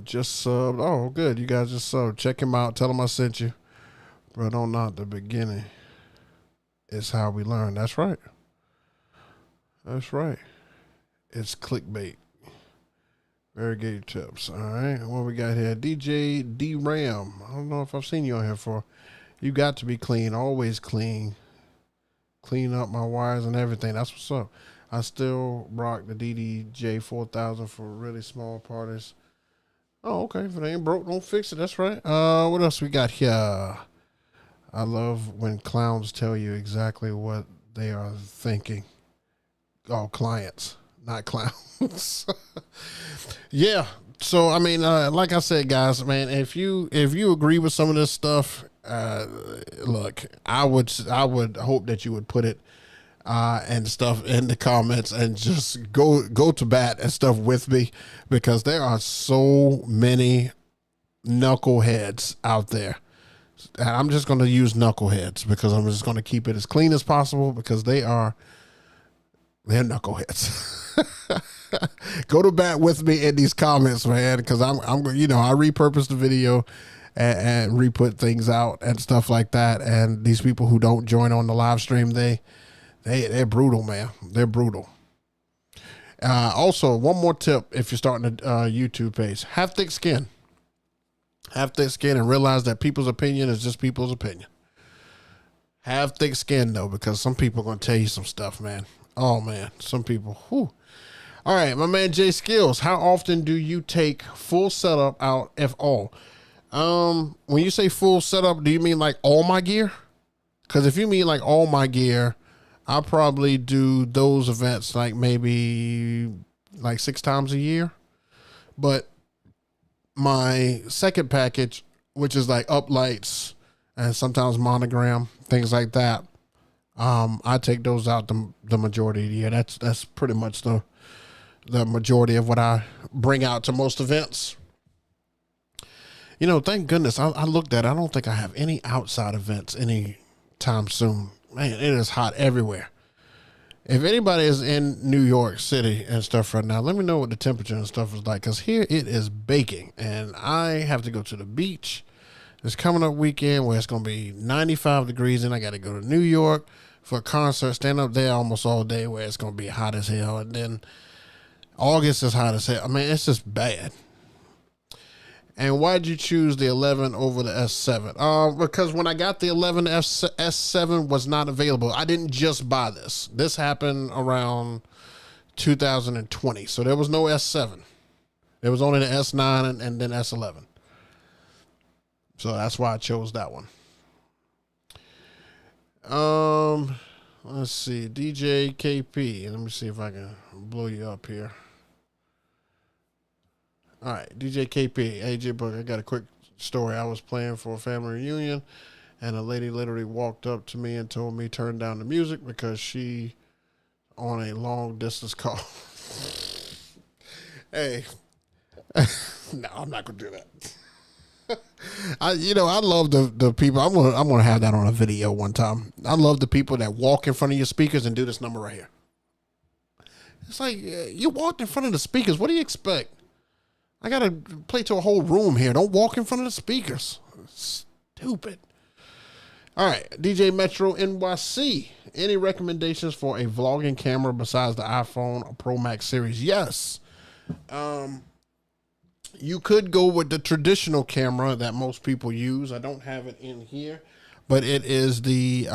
Just subbed. Oh, good. You guys just subbed. Check him out. Tell him I sent you. But on not the beginning. It's how we learn. That's right. That's right. It's clickbait. Variegated tips. All right. What we got here? DJ D Ram. I don't know if I've seen you on here for. You got to be clean. Always clean. Clean up my wires and everything. That's what's up. I still rock the DDJ 4000 for really small parties. Oh, okay. If it ain't broke, don't fix it. That's right. What else we got here? I love when clowns tell you exactly what they are thinking. Oh, clients, not clowns. Yeah. So, I mean, like I said, guys, man, if you agree with some of this stuff, look, I would hope that you would put it and stuff in the comments and just go to bat and stuff with me, because there are so many knuckleheads out there. And I'm just going to use knuckleheads because I'm just going to keep it as clean as possible, because they're knuckleheads. Go to bat with me in these comments, man, because I'm I repurpose the video and re-put things out and stuff like that. And these people who don't join on the live stream, they're brutal, man. They're brutal. Also, one more tip: if you're starting a YouTube page, have thick skin. Have thick skin and realize that people's opinion is just people's opinion. Have thick skin though, because some people are gonna tell you some stuff, man. Oh man, some people. Whew. All right, my man Jay Skills. How often do you take full setup out, if all? When you say full setup, do you mean like all my gear? Because if you mean like all my gear, I'll probably do those events like maybe like 6 times a year. But my second package, which is like uplights and sometimes monogram, things like that, I take those out the majority of the year. That's pretty much the majority of what I bring out to most events. You know, thank goodness I looked at it. I don't think I have any outside events anytime soon. Man, it is hot everywhere. If anybody is in New York City and stuff right now, let me know what the temperature and stuff is like, because here it is baking, and I have to go to the beach this coming up weekend where it's going to be 95 degrees, and I got to go to New York for a concert, stand up there almost all day where it's going to be hot as hell, and then August is hot as hell. I mean, it's just bad. And why'd you choose the 11 over the S7? Because when I got the 11, the S7 was not available. I didn't just buy this. This happened around 2020. So there was no S7. There was only the S9 and then S11. So that's why I chose that one. Let's see. DJ KP. Let me see if I can blow you up here. All right, DJ KP, hey JayBook, I got a quick story. I was playing for a family reunion, and a lady literally walked up to me and told me turn down the music because she on a long distance call. Hey, no, I'm not gonna do that. I love the people. I'm gonna have that on a video one time. I love the people that walk in front of your speakers and do this number right here. It's like you walked in front of the speakers. What do you expect? I got to play to a whole room here. Don't walk in front of the speakers. Stupid. All right. DJ Metro NYC. Any recommendations for a vlogging camera besides the iPhone Pro Max series? Yes. You could go with the traditional camera that most people use. I don't have it in here, but it is the,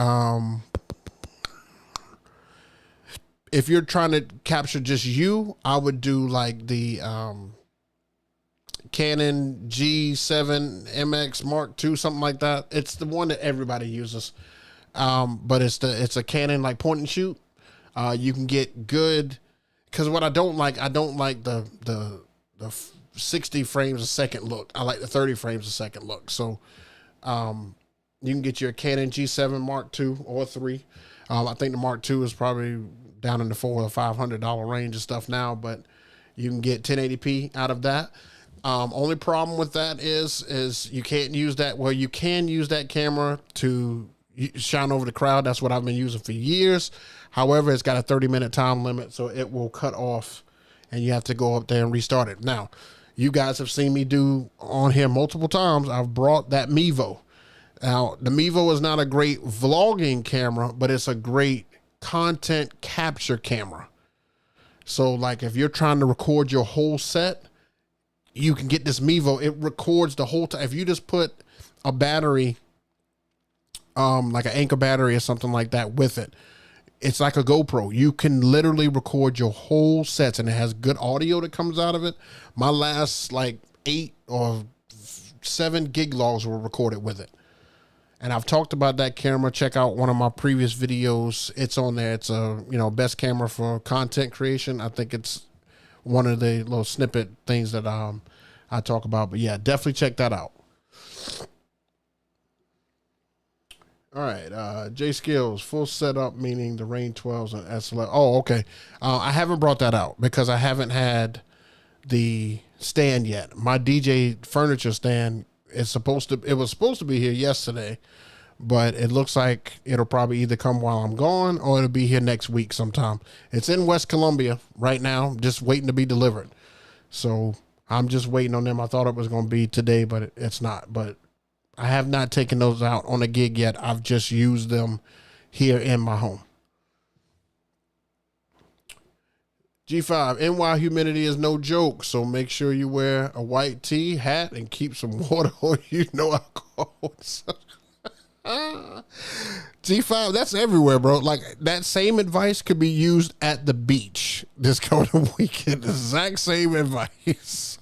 if you're trying to capture just you, I would do like the, Canon G7 MX Mark II, something like that. It's the one that everybody uses. But it's a Canon like point and shoot. You can get good, because what I don't like the 60 frames a second look. I like the 30 frames a second look. So you can get your Canon G7 Mark II or 3. I think the Mark II is probably down in the $400 or $500 range of stuff now, but you can get 1080p out of that. Only problem with that is you can't use that. Well, you can use that camera to shine over the crowd. That's what I've been using for years. However, it's got a 30-minute time limit, so it will cut off and you have to go up there and restart it. Now, you guys have seen me do on here multiple times. I've brought that Mevo. Now, the Mevo is not a great vlogging camera, but it's a great content capture camera. So like if you're trying to record your whole set, you can get this Mevo. It records the whole time. If you just put a battery, like an Anchor battery or something like that with it, it's like a GoPro. You can literally record your whole sets, and it has good audio that comes out of it. My last like 8 or 7 gig logs were recorded with it. And I've talked about that camera. Check out one of my previous videos. It's on there. It's a, best camera for content creation. I think it's one of the little snippet things that I talk about. But yeah, definitely check that out. All right, J Skills, full setup, meaning the Rain 12s and S11. Oh, okay. I haven't brought that out because I haven't had the stand yet. My DJ furniture stand it was supposed to be here yesterday, but it looks like it'll probably either come while I'm gone or it'll be here next week sometime. It's in West Columbia right now, just waiting to be delivered. So I'm just waiting on them. I thought it was going to be today, but it's not. But I have not taken those out on a gig yet. I've just used them here in my home. G5, NY humidity is no joke, so make sure you wear a white tee, hat, and keep some water on you. No alcohol. G5, that's everywhere, bro. Like, that same advice could be used at the beach this coming weekend. The exact same advice.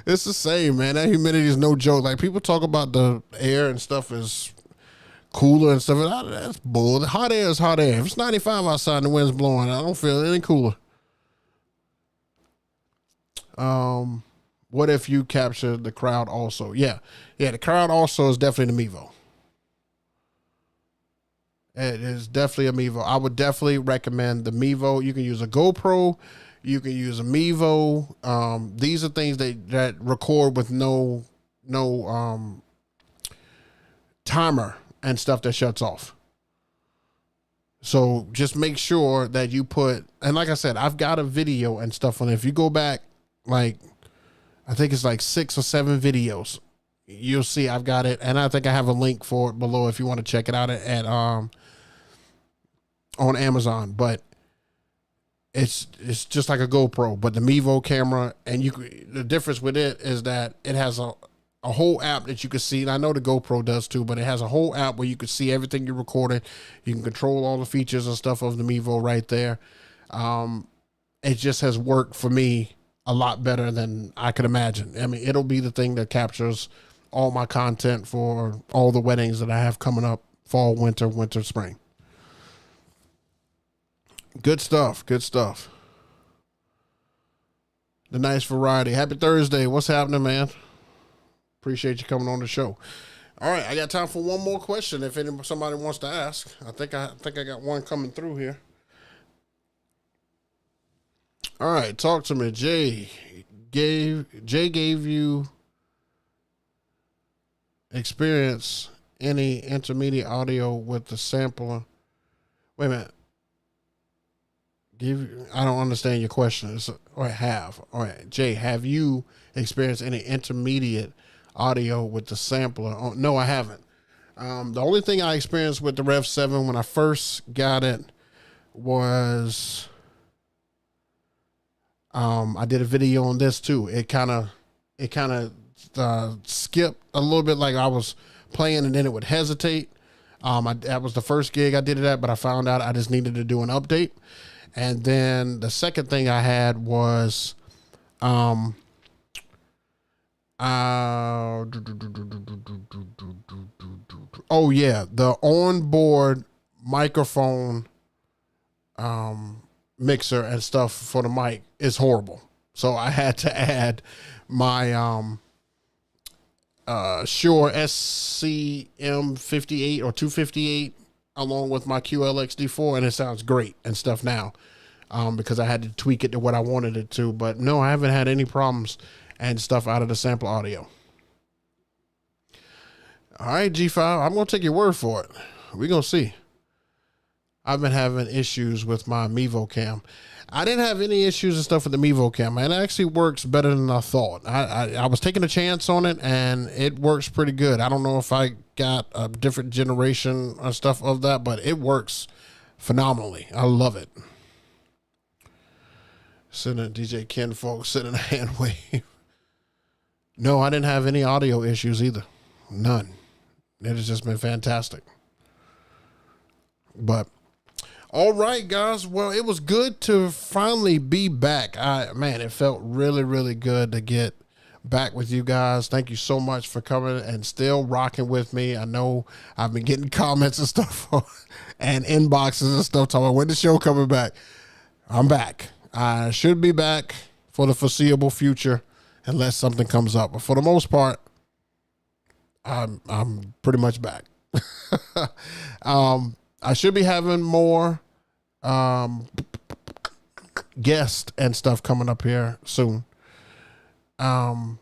It's the same, man. That humidity is no joke. Like, people talk about the air and stuff is cooler and stuff. That's bull. The hot air is hot air. If it's 95 outside and the wind's blowing, I don't feel any cooler. What if you capture the crowd also? Yeah, the crowd also is definitely the Mevo. It is definitely a Mevo. I would definitely recommend the Mevo. You can use a GoPro. You can use a Mevo. These are things that record with no timer and stuff that shuts off. So just make sure that you put, and like I said, I've got a video and stuff on it. If you go back, like, I think it's like 6 or 7 videos, you'll see I've got it. And I think I have a link for it below if you want to check it out at on Amazon. But it's just like a GoPro, but the Mevo camera, and the difference with it is that it has a whole app that you can see. And I know the GoPro does too, but it has a whole app where you can see everything you're recording. You can control all the features and stuff of the Mevo right there. It just has worked for me a lot better than I could imagine. I mean, it'll be the thing that captures all my content for all the weddings that I have coming up, fall, winter, spring. Good stuff. Good stuff. The nice variety. Happy Thursday. What's happening, man? Appreciate you coming on the show. All right, I got time for one more question. If somebody wants to ask, I think I got one coming through here. All right, talk to me. Jay gave you experience any intermediate audio with the sampler? Wait a minute. I don't understand your question. All right, Jay, have you experienced any intermediate audio with the sampler? Oh, no, I haven't. The only thing I experienced with the Rev 7 when I first got it was I did a video on this too. It kind of skipped a little bit, like I was playing and then it would hesitate. That was the first gig I did it at, but I found out I just needed to do an update. And then the second thing I had was, oh yeah, the onboard microphone, mixer and stuff for the mic is horrible. So I had to add my Shure SCM58 or 258 along with my QLXD4, and it sounds great and stuff now, because I had to tweak it to what I wanted it to. But no, I haven't had any problems and stuff out of the sample audio. All right, G5, I'm going to take your word for it. We're going to see. I've been having issues with my Mevo cam. I didn't have any issues and stuff with the Mevo cam. It actually works better than I thought. I was taking a chance on it, and it works pretty good. I don't know if I got a different generation and stuff of that, but it works phenomenally. I love it. Sitting at DJ Ken, folks, sitting in a hand wave. No, I didn't have any audio issues either. None. It has just been fantastic. But all right, guys. Well, it was good to finally be back. Man, it felt really, really good to get back with you guys. Thank you so much for coming and still rocking with me. I know I've been getting comments and stuff and inboxes and stuff talking about when the show coming back. I'm back. I should be back for the foreseeable future unless something comes up. But for the most part, I'm pretty much back. I should be having more guests and stuff coming up here soon. I've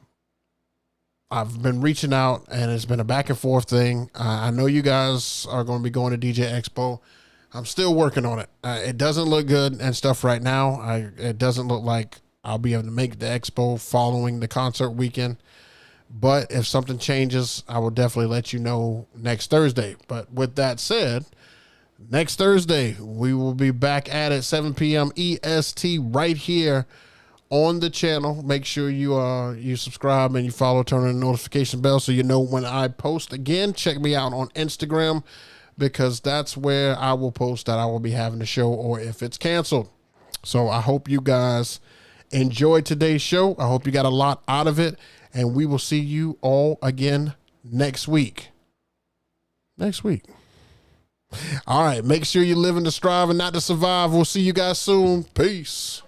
been reaching out, and it's been a back and forth thing. I know you guys are going to be going to DJ Expo. I'm still working on it. It doesn't look good and stuff right now. It doesn't look like I'll be able to make the expo following the concert weekend. But if something changes, I will definitely let you know next Thursday. But with that said, next Thursday, we will be back at it, 7 p.m. EST right here on the channel. Make sure you subscribe and you follow, turn on the notification bell so you know when I post again. Check me out on Instagram, because that's where I will post that I will be having the show or if it's canceled. So I hope you guys enjoyed today's show. I hope you got a lot out of it. And we will see you all again next week. All right. Make sure you're living to strive and not to survive. We'll see you guys soon. Peace.